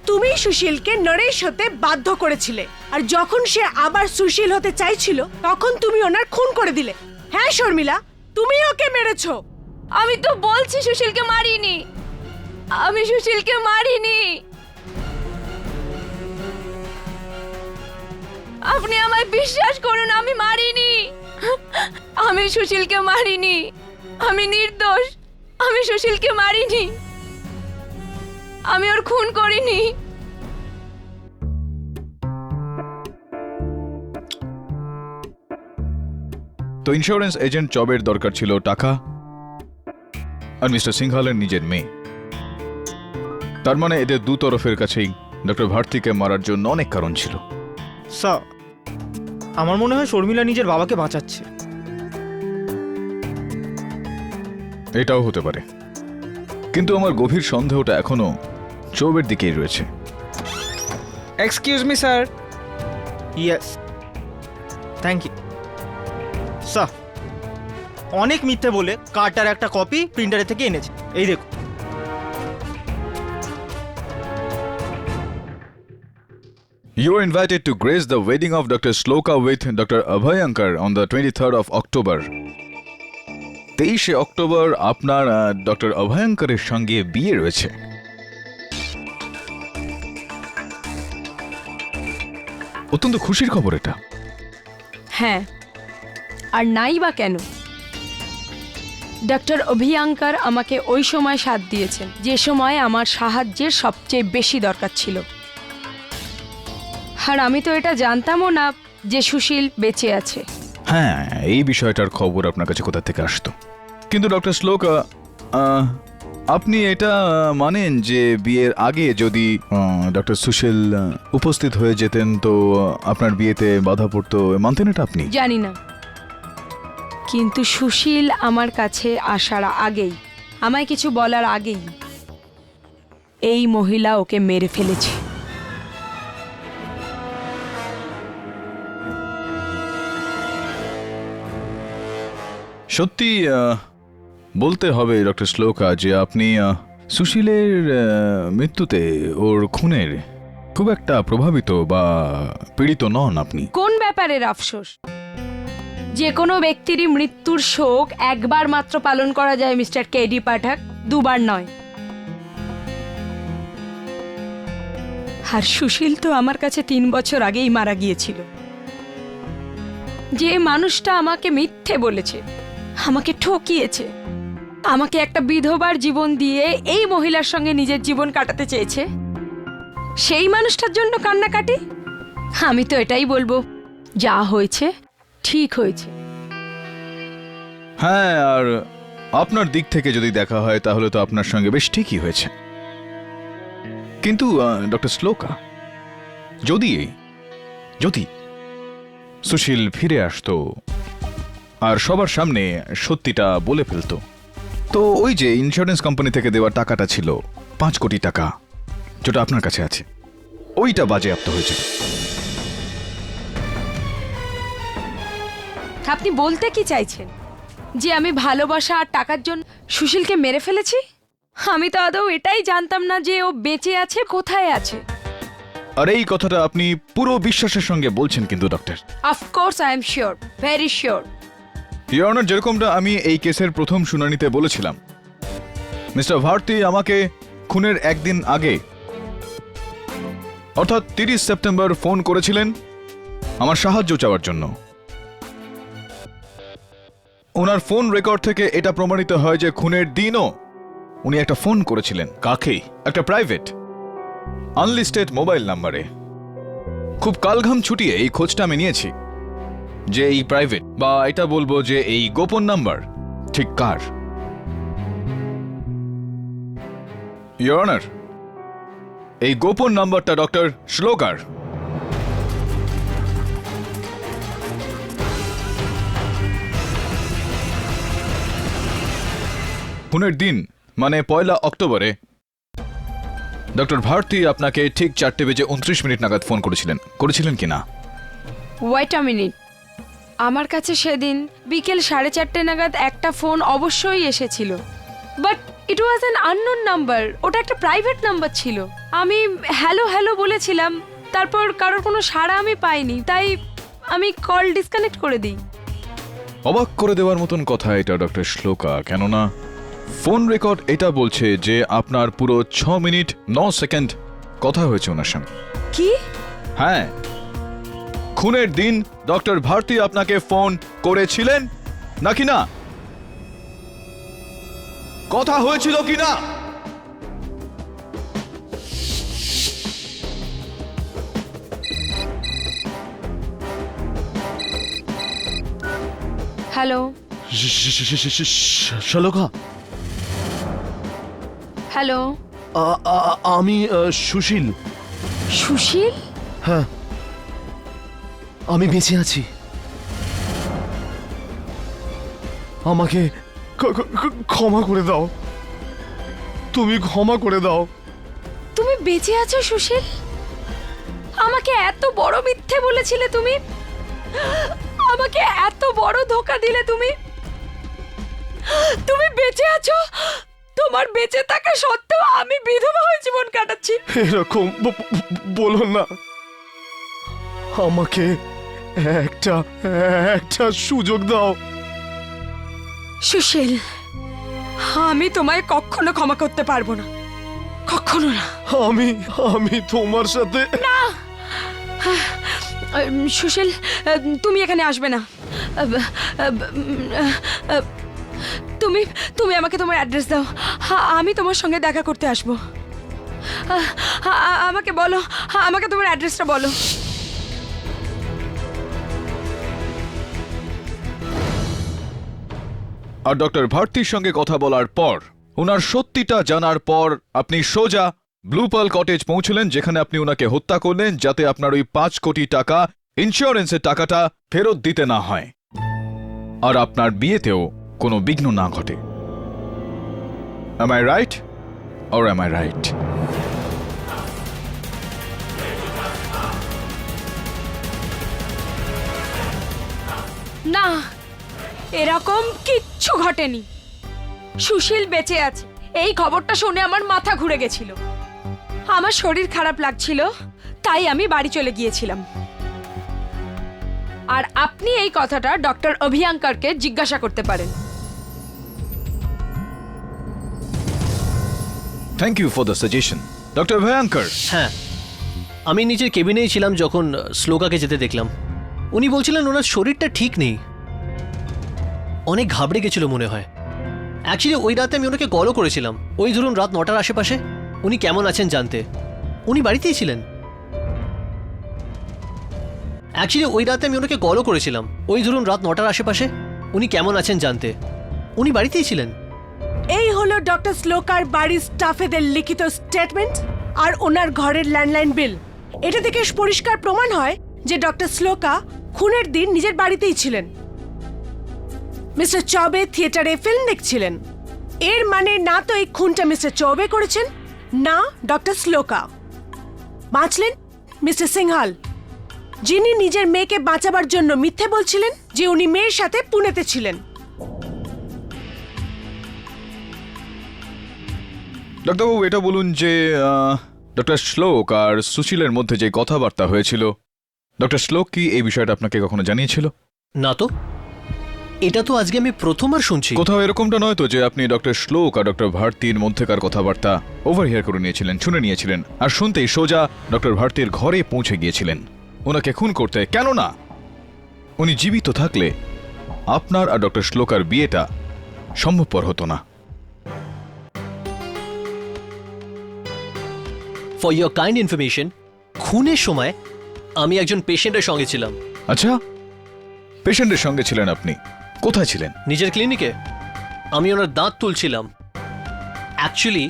তুমি সুশীলকে নরেশ হতে বাধ্য করেছিলে, আর যখন সে আবার সুশীল হতে চাইছিল, তখন তুমি ওনার খুন করে দিলে। হ্যাঁ শর্মিলা, তুমি ওকে মেরেছো।
আমি তো বলছি সুশীলকে মারিনি, আমি সুশীলকে মারিনি। আপনি আমায় বিশ্বাস করুন, আমি মারিনি, আমি সুশীলকে মারিনি, আমি নির্দোষ, আমি সুশীলকে মারিনি, আমি ওর খুন করিনি।
তো ইন্স্যুরেন্স এজেন্ট জবের দরকার ছিল টাকা, আর মিস্টার সিংহালের নিজের মেয়ে। তার মানে এদের দু তরফের কাছেই ডক্টর ভারতীকে মারার জন্য অনেক কারণ ছিল।
স্যার, আমার মনে হয় শর্মিলা নিজের বাবাকে বাঁচাচ্ছে।
এটাও হতে পারে, কিন্তু আমার গভীর সন্দেহটা এখনো চৌবের দিকেই রয়েছে।
Excuse me sir.
Yes, thank you sir. অনেক মিথ্যে বলে কার্ডটার একটা কপি প্রিন্টারে থেকে এনেছে, এই দেখুন।
You are invited to grace the wedding of Dr. Shloka with Dr. Abhayankar on the 23rd of October. 23 October আপনার ডক্টর অভয়ঙ্করের সঙ্গে বিয়ে রয়েছে। অত্যন্ত খুশির খবর এটা।
হ্যাঁ, আর নাই বা কেন? ডক্টর অভিয়াঙ্কার আমাকে ওই সময় সাথ দিয়েছেন যে সময় আমার সাহায্যের সবচেয়ে বেশি দরকার ছিল। আর আমি তো এটা জানতামও না যে সুশীল বেঁচে আছে।
হ্যাঁ, এই বিষয়টার খবর আপনার কাছে কোথা থেকে আসতো? কিন্তু ডক্টর শ্লোকা, আপনি এটা মানেন যে বিয়ের আগে যদি ডক্টর সুশীল উপস্থিত হয়ে যেতেন তো আপনার বিয়েতে বাধা পড়তো, মানতেন এটা আপনি?
জানি না, কিন্তু সুশীল আমার কাছে আসার আগেই, আমায় কিছু বলার আগেই এই মহিলা ওকে মেরে ফেলেছে।
সত্যি বলতে হবে ডক্টর শ্লোকা যে আপনি সুশীলের মৃত্যুতে, ওর খুনের খুব একটা প্রভাবিত বা পীড়িত নন আপনি।
কোন ব্যাপারের আফসোস? যে কোনো ব্যক্তিরই মৃত্যুর শোক একবার মাত্র পালন করা যায় মিস্টার কেডি পাঠক, দুবার নয়। আর সুশীল তো আমার কাছে 3 বছর আগেই মারা গিয়েছিল। যে মানুষটা আমাকে মিথ্যে বলেছে, আমাকে ঠকিয়েছে,
আমাকে একটা বিধবার জীবন দিয়ে এই মহিলার সঙ্গে নিজের জীবন কাটাতে চেয়েছে, সেই মানুষটার জন্য কান্নাকাটি? আমি তো এটাই বলবো, যা হয়েছে ঠিক হয়েছে।
হ্যাঁ, আর আপনার দিক থেকে যদি দেখা হয় তাহলে তো আপনার সঙ্গে বেশ ঠিকই হয়েছে। কিন্তু ডক্টর শ্লোকা, যদি সুশীল ফিরে আসতো আর সবার সামনে সত্যিটা বলে ফেলতো, তো ওই যে ইন্স্যুরেন্স কোম্পানি থেকে দেওয়া টাকাটা ছিল 5 কোটি টাকা, যেটা আপনার কাছে আছে, ওইটা বাজেয়াপ্ত হয়েছিল।
আপনি বলতে কি চাইছেন যে আমি ভালোবাসা আর টাকার জন্য সুশীলকে মেরে ফেলেছি? আমি তো আদৌ এটাই জানতাম না যে ও বেঁচে আছে, কোথায় আছে।
আর এই কথাটা আপনি পুরো বিশ্বাসের সঙ্গে বলছেন কিন্তু doctor.
Of course I am sure, very sure.
Your honour, যেরকমটা আমি এই কেসের প্রথম শুনানিতে বলেছিলাম, মিস্টার ভারতী আমাকে খুনের একদিন আগে অর্থাৎ 30 সেপ্টেম্বর ফোন করেছিলেন আমার সাহায্য চাওয়ার জন্য। ওনার ফোন রেকর্ড থেকে এটা প্রমাণিত হয় যে খুনের দিনও উনি একটা ফোন করেছিলেন।
কাকে?
একটা প্রাইভেট আনলিস্টেড মোবাইল নাম্বারে। খুব কালঘাম ছুটিয়ে এই খোঁজটা আমি নিয়েছি যে এই প্রাইভেট, বা এটা বলবো যে এই গোপন নাম্বার ঠিক কার। ইওর অনার, এই গোপন নাম্বারটা ডক্টর শ্লোকার। খুনের দিন মানে 1 অক্টোবরে ডক্টর ভারতী আপনাকে ঠিক 4:29 নাগাদ ফোন করেছিলেন কিনা?
ওয়েট আ মিনিট, আমার কাছে সেদিন বিকেল 4:30 নাগাদ একটা ফোন অবশ্যই এসেছিল, but it was an unknown number. ওটা একটা প্রাইভেট নাম্বার ছিল। আমি হ্যালো হ্যালো বলেছিলাম, তারপর কারোর কোনো সাড়া আমি পাইনি, তাই আমি কল ডিসকানেক্ট করে দিই।
অবাক করে দেওয়ার মতন কথা এটা ডক্টর শ্লোকা, কেননা ফোন রেকর্ড এটা বলছে যে আপনার পুরো 6 মিনিট 9 সেকেন্ড কথা হয়েছে ওনার সঙ্গে।
কি?
হ্যাঁ, খুনের দিন ডক্টর ভারতী আপনাকে ফোন করেছিলেন নাকি না? কথা হয়েছিল কি না?
হ্যালো
শ্লোকা,
হ্যালো,
আমি সুশীল।
সুশীল?
হ্যাঁ, আমি বেঁচে আছি। আমাকে ক্ষমা করে দাও, তুমি ক্ষমা করে দাও।
তুমি বেঁচে আছো সুশীল? আমাকে এত বড় মিথ্যে বলেছিলে তুমি, আমাকে এত বড় ধোঁকা দিলে তুমি। তুমি বেঁচে আছো? তোমার বেঁচে থাকা সত্ত্বেও আমি বিধবা হয়ে জীবন কাটাচ্ছি।
এরকম বলো না, আমাকে একটা সুযোগ দাও।
সুশীল, আমি তোমায় কখনো ক্ষমা করতে পারবো না, কখনো না।
আমি তোমার সাথে
না সুশীল, তুমি এখানে আসবে না। তুমি আমাকে তোমার অ্যাড্রেস দাও, আমি তোমার সঙ্গে দেখা করতে আসবো। আমাকে বলো, আমাকে তোমার অ্যাড্রেসটা বলো।
আর ডক্টর ভারতীর সঙ্গে কথা বলার পর, ওনার সত্যিটা জানার পর আপনি সোজা ব্লু পার্ল কটেজ পৌঁছলেন, যেখানে আপনি ওনাকে হত্যা করলেন যাতে আপনার ওই 5 কোটি টাকা ইন্স্যুরেন্সের টাকাটা ফেরত দিতে না হয় আর আপনার বিয়েতেও কোনো বিঘ্ন না ঘটে। Am I right or am I right?
না, এরকম কিচ্ছু ঘটেনি। সুশীল বেঁচে আছে, এই খবরটা শুনে আমার মাথা ঘুরে গেছিল। আমার শরীর খারাপ লাগছিল, তাই আমি বাড়ি চলে গিয়েছিলাম। আর আপনি এই কথাটা ডক্টর অভিয়াঙ্করকে জিজ্ঞাসা করতে পারেন।
Thank you for the suggestion doctor Bhayankar.
হ্যাঁ, আমি নিজের কেবিনেই ছিলাম যখন শ্লোকাকে যেতে দেখলাম। উনি বলছিলেন ওনার শরীরটা ঠিক নেই, অনেক ঘাবড়ে গেছিল মনে হয়। অ্যাকচুয়ালি ওই রাতে আমি ওনাকে কলও করেছিলাম, ওই ধরুন রাত 9টার আশেপাশে। উনি কেমন আছেন জানতে। উনি বাড়িতেই ছিলেন। অ্যাকচুয়ালি ওই রাতে আমি ওনাকে কলও করেছিলাম, ওই ধরুন রাত 9টার আশেপাশে। উনি কেমন আছেন জানতে। উনি বাড়িতেই ছিলেন।
এই হলো ডক্টর শ্লোকার বাড়ির স্টাফেদের লিখিত স্টেটমেন্ট আর ওনার ঘরের ল্যান্ডলাইন বিল। এটা থেকে পরিষ্কার প্রমাণ হয় যে ডক্টর শ্লোকা খুনের দিন নিজের বাড়িতেই ছিলেন। মিস্টার চৌবে থিয়েটারে ফিল্ম দেখছিলেন। এর মানে না তো এই খুনটা মিস্টার চৌবে করেছেন, না ডক্টর শ্লোকা। বাঁচলেন মিস্টার সিংহাল, যিনি নিজের মেয়েকে বাঁচাবার জন্য মিথ্যে বলছিলেন যে উনি মেয়ের সাথে পুনেতে ছিলেন।
ডাক্তারবাবু, এটা বলুন যে ডক্টর শ্লোক আর সুশীলের মধ্যে যে কথাবার্তা হয়েছিল, ডক্টর শ্লোক কি এই বিষয়টা আপনাকে কখনো জানিয়েছিল?
না তো, এটা তো আজকে আমি প্রথমবার শুনছি।
কোথাও এরকমটা নয় তো যে আপনি ডক্টর শ্লোক আর ডক্টর ভারতীর মধ্যেকার কথাবার্তা ওভারহিয়ার করে নিয়েছিলেন, শুনে নিয়েছিলেন, আর শুনতেই সোজা ডক্টর ভারতীর ঘরে পৌঁছে গিয়েছিলেন ওনাকে খুন করতে? কেন না, উনি জীবিত থাকলে আপনার আর ডক্টর শ্লোকার বিয়েটা সম্ভবপর হতো না।
ফর ইয়োর কাইন্ড ইনফরমেশন, খুনের সময় আমি একজন পেশেন্টের সঙ্গে ছিলাম।
আচ্ছা, পেশেন্টের সঙ্গে ছিলেন আপনি? কোথায় ছিলেন?
নিজের ক্লিনিকে। আমি ওনার দাঁত তুলছিলাম। অ্যাকচুয়ালি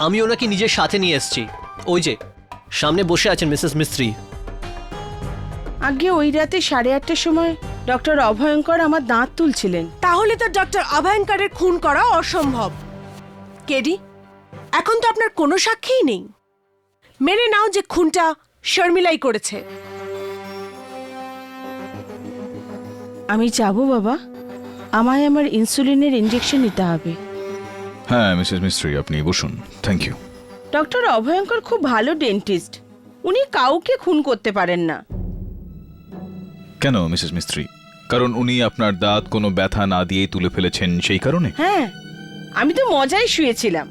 আমি ওনাকে নিজের সাথে নিয়ে এসেছি। ওই যে সামনে বসে আছেন মিসেস মিস্ত্রি।
আগে ওই রাতে 8:30টার সময় ডক্টর অভয়ঙ্কর আমার দাঁত তুলছিলেন।
তাহলে তো ডক্টর অভয়ঙ্করের খুন করা অসম্ভব। কেডি, এখন তো আপনার কোনো সাক্ষীই নেই। মেনে নাও যে খুনটা শর্মিলাই করেছে।
আমি যাবো বাবা, আমায় আমার ইনসুলিনের ইনজেকশন নিতে হবে।
হ্যাঁ মিসেস মিস্ত্রি, আপনি বসুন। Thank you.
ডক্টর অভয়ঙ্কর খুব ভালো ডেন্টিস্ট, উনি কাউকে খুন করতে পারেন না।
কেন মিসেস মিস্ত্রি? কারণ উনি আপনার দাঁত কোনো ব্যথা না দিয়েই তুলে ফেলেছেন, সেই কারণে?
হ্যাঁ, আমি তো মজায় শুয়েছিলাম,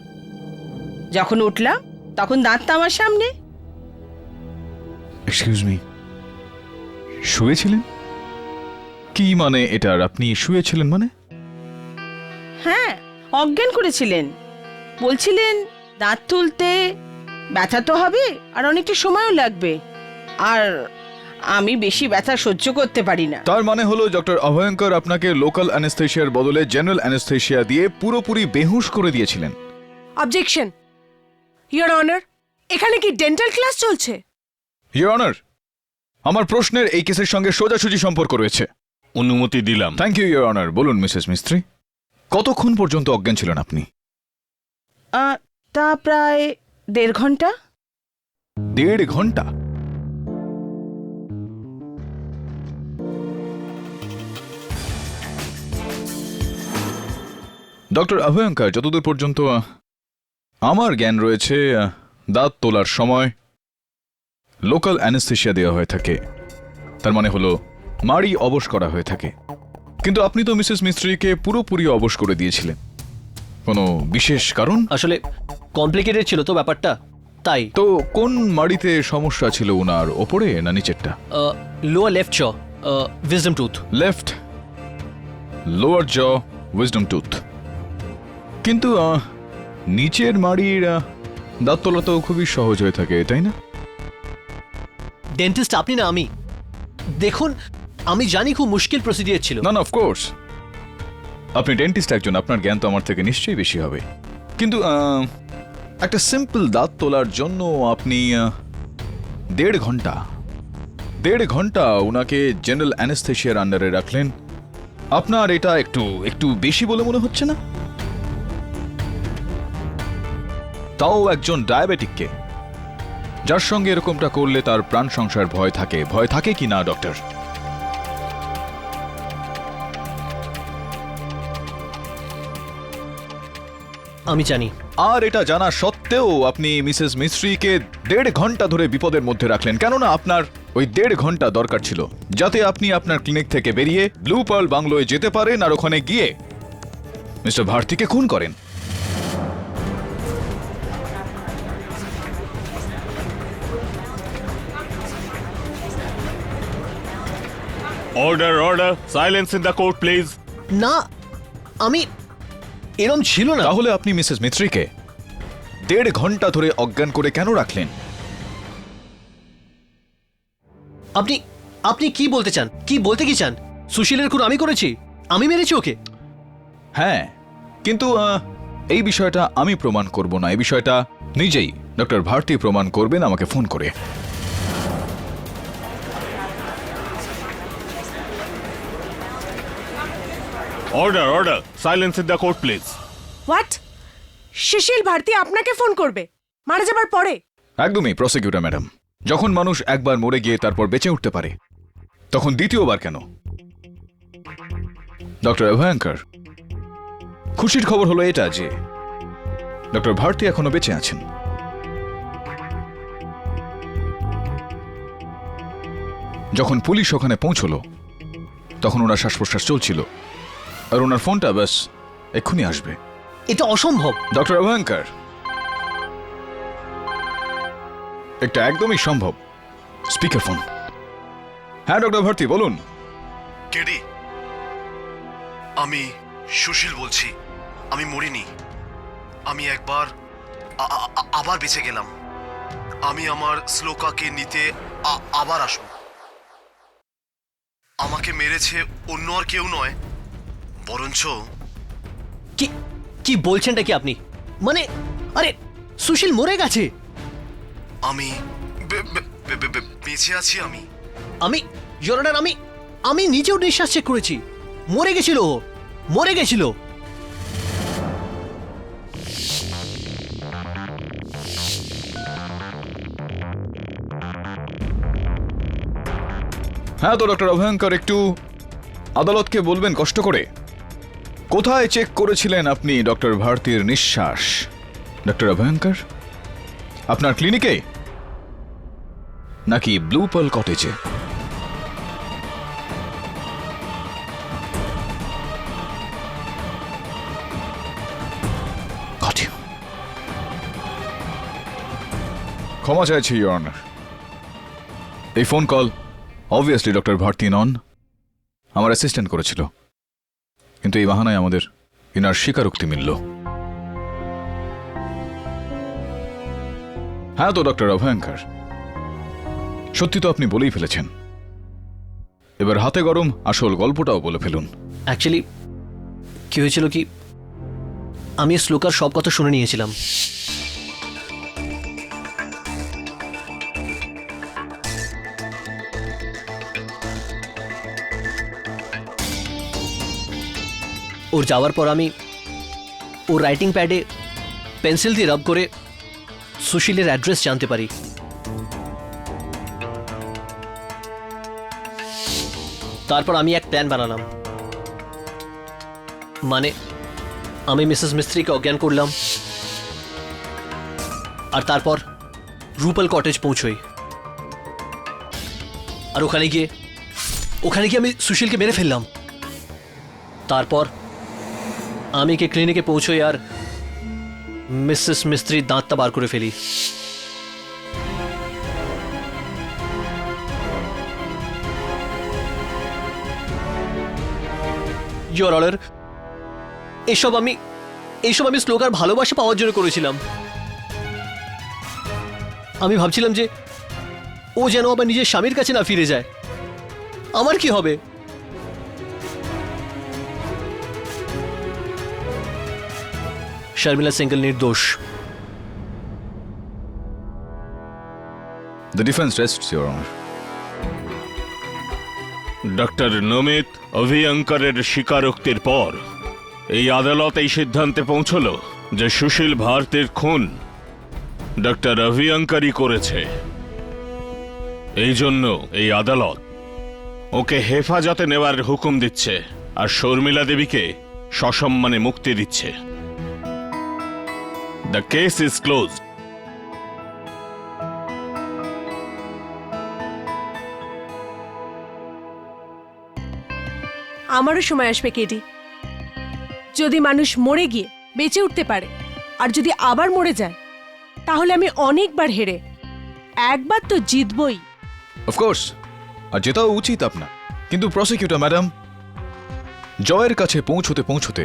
যখন উঠলাম তখন দাঁতটা আমার সামনে।
এক্সকিউজ মি, শুয়েছিলেন? কি মানে এটার? আপনি শুয়েছিলেন মানে?
হ্যাঁ, অজ্ঞান করেছিলেন, বলছিলেন দাঁত তুলতে ব্যথা তো হবে আর অনেকটা সময়ও লাগবে, আর আমি বেশি ব্যথা সহ্য করতে পারি না।
তার মানে হলো ডক্টর অভয়ঙ্কর আপনাকে লোকাল অ্যানেস্থেশিয়ার বদলে জেনারেল অ্যানেস্থেশিয়া দিয়ে পুরোপুরি বেহুশ করে দিয়েছিলেন।
অবজেকশন, ইয়োর অনার, এখানে কি ডেন্টাল ক্লাস চলছে?
ইয়োর অনার, আমার প্রশ্নের এই কেসের সঙ্গে সোজাসুজি সম্পর্ক রয়েছে।
অনুমতি দিলাম।
Thank you your honour. বলুন মিসেস মিস্ত্রি, কতক্ষণ পর্যন্ত অজ্ঞান ছিলেন আপনি?
তা প্রায় 1.5 ঘন্টা।
1.5 ঘন্টা? ডক্টর অভয়ঙ্কর, যতদূর পর্যন্ত আমার জ্ঞান রয়েছে, দাঁত তোলার সময় লোকাল অ্যানেস্থেশিয়া দেওয়া হয়ে থাকে, তার মানে হলো মাড়ি অবশ করা হয়ে থাকে। কিন্তু আপনি তো মিসেস মিস্ত্রিকে পুরোপুরি অবশ করে দিয়েছিলেন, কোনো বিশেষ কারণ?
আসলে কমপ্লিকেটেড ছিল তো ব্যাপারটা, তাই।
তো কোন মাড়িতে সমস্যা ছিল, ওনার ওপরে না নিচেরটা?
লোয়ার লেফট চ, উইজডম টুথ।
লেফট লোয়ার জ, উইজডম টুথ। কিন্তু নিচের মাড়ির দাঁত তোলা তো খুবই সহজ হয়ে থাকে, তাই না?
ডেন্টিস্ট আপনি না আমি। দেখুন, আমি জানি খুব মুশকিল প্রসিডিওর ছিল।
না না, অফকোর্স আপনি ডেন্টিস্ট একজন, আপনার জ্ঞান তো আমার থেকে নিশ্চয়ই বেশি হবে। কিন্তু একটা সিম্পল দাঁত তোলার জন্য আপনি 1.5 ঘন্টা ওনাকে জেনারেল অ্যানেস্থেশিয়ার আন্ডারে রাখলেন। আপনার এটা একটু বেশি বলে মনে হচ্ছে না? তাও একজন ডায়াবেটিককে, যার সঙ্গে এরকমটা করলে তার প্রাণ সংশয়ের ভয় থাকে কি না ডক্টর?
আমি জানি।
আর এটা জানা সত্ত্বেও আপনি মিসেস মিস্ত্রিকে 1.5 ঘন্টা ধরে বিপদের মধ্যে রাখলেন। কেননা আপনার ওই 1.5 ঘন্টা দরকার ছিল যাতে আপনি আপনার ক্লিনিক থেকে বেরিয়ে ব্লু পার্ল বাংলোয় যেতে পারেন আর ওখানে গিয়ে মিস্টার ভারতীকে খুন করেন।
Order, order, silence in the court please.
না, আমি এরম ছিল না।
তাহলে আপনি মিসেস মিত্রিকে 1.5 ঘন্টা ধরে অজ্ঞান করে কেন রাখলেন?
আপনি আপনি কি বলতে চান? কি বলতে কি চান? সুশীলের খুন আমি করেছি? আমি মেরেছি ওকে?
হ্যাঁ, কিন্তু এই বিষয়টা আমি প্রমাণ করব না, এই বিষয়টা নিজেই ডক্টর ভারতী প্রমাণ করবেন আমাকে ফোন করে।
Order order, silence in the court please.
What? Sushil Bharati আপনাকে ফোন করবে মারা যাবার পরে?
একদমই প্রসিকিউটর ম্যাডাম, যখন মানুষ একবার মরে গিয়ে তারপর বেঁচে উঠতে পারে তখন দ্বিতীয়বার কেন? ডক্টর অভয়ঙ্কর, খুশির খবর হলো এটা যে ডক্টর ভারতী এখনো বেঁচে আছেন। যখন পুলিশ ওখানে পৌঁছলো তখন ওনার শ্বাস প্রশ্বাস চলছিল, আর ওনার ফোনটা ব্যাস এক্ষুনি আসবে।
এটা অসম্ভব।
ডক্টর অভয়ঙ্কর, এটা একদমই সম্ভব। Speaker phone. হ্যাঁ ডক্টর ভারতী বলুন।
কেডি, আমি সুশীল বলছি। আমি মরিনি, আমি একবার আবার বেঁচে গেলাম। আমি আমার শ্লোকাকে নিতে আবার আসব। আমাকে মেরেছে অন্য আর কেউ নয়, বরঞ্চ
কি কি বলছেনটা কি আপনি? মানে আরে সুশীল মরে গেছে।
আমি বেঁচে আছি।
আমি জোরাডার, আমি নিজেও নিঃশ্বাস চেক করেছি। মরে গেছিল, মরে গেছিল।
হ্যাঁ, তো ডক্টর অভয়ঙ্কর একটু আদালতকে বলবেন কষ্ট করে কোথায় চেক করেছিলেন আপনি ডক্টর ভারতীর নিঃশ্বাস? ডক্টর অভয়ঙ্কর, আপনার ক্লিনিকে নাকি ব্লু পার্ল কটেজে? ক্ষমা চাইছি ইওর অনার, এই phone call obviously doctor Bharati নন, আমার অ্যাসিস্ট্যান্ট করেছিল। কিন্তু এই বাহানায় আমাদের ইনার স্বীকারোক্তি মিলল। হ্যাঁ, তো ডক্টর অভয়ঙ্কর, সত্যি তো আপনি বলেই ফেলেছেন। এবার হাতে গরম আসল গল্পটাও বলে ফেলুন।
অ্যাকচুয়ালি কি হয়েছিল কি, আমি শ্লোকার সব কথা শুনে নিয়েছিলাম। ওর যাওয়ার পর আমি ওর রাইটিং প্যাডে পেন্সিল দিয়ে রাব করে সুশীলের অ্যাড্রেস জানতে পারি। তারপর আমি এক প্ল্যান বানালাম। মানে আমি মিসেস মিস্ত্রিকে অজ্ঞান করলাম, আর তারপর রুপাল কটেজ পৌঁছই। আর ওখানে গিয়ে আমি সুশীলকে মেরে ফেললাম। তারপর আমি কি ক্লিনিকে পৌঁছই আর মিসেস মিস্ত্রির দাঁতটা বার করে ফেলি। ইওর অনার, এসব আমি শ্লোকার ভালোবাসা পাওয়ার জন্য করেছিলাম। আমি ভাবছিলাম যে ও যেন আবার নিজের স্বামীর কাছে না ফিরে যায়। আমার কি হবে? শর্মিলা সিঙ্গল নির্দোষ।
The defence rests your honour.
Doctor Namit অভিয়ঙ্করের স্বীকারোক্তির পর এই আদালত এই সিদ্ধান্তে পৌঁছল যে সুশীল ভারতীর খুন ডক্টর অভিয়ঙ্করই করেছে। এই জন্য এই আদালত ওকে হেফাজতে নেওয়ার হুকুম দিচ্ছে আর শর্মিলা দেবীকে সসম্মানে মুক্তি দিচ্ছে। The case is closed.
আমারও সময় আসবে কেডি, যদি মানুষ মরে গিয়ে বেঁচে উঠতে পারে আর যদি আবার মরে যায় তাহলে আমি অনেকবার হেরে একবার তো জিতবই।
অফকোর্স, আর জেতাও উচিত আপনার। কিন্তু প্রসিকিউটর ম্যাডাম, জয়ের কাছে পৌঁছতে পৌঁছতে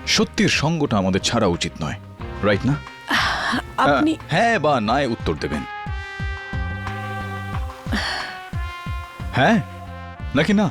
সত্যির সঙ্গটা আমাদের ছাড়া উচিত নয়, রাইট না?
আপনি
হ্যাঁ বা নায় উত্তর দেবেন। হ্যাঁ নাকি না?